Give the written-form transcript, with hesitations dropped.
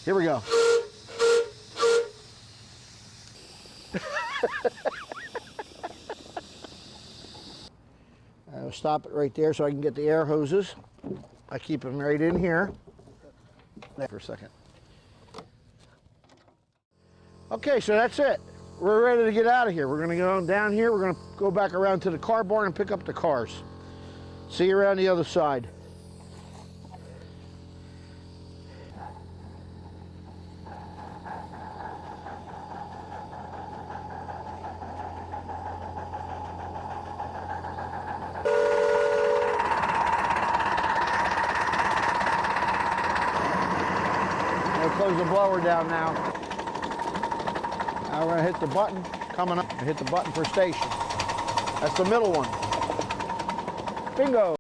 Here we go. I'll stop it right there so I can get the air hoses. I keep them right in here. For a second. Okay, so that's it. We're ready to get out of here. We're going to go down here. We're going to go back around to the car barn and pick up the cars. See you around the other side. We'll close the blower down now. Now we're going to hit the button coming up. Hit the button for station. That's the middle one. Bingo.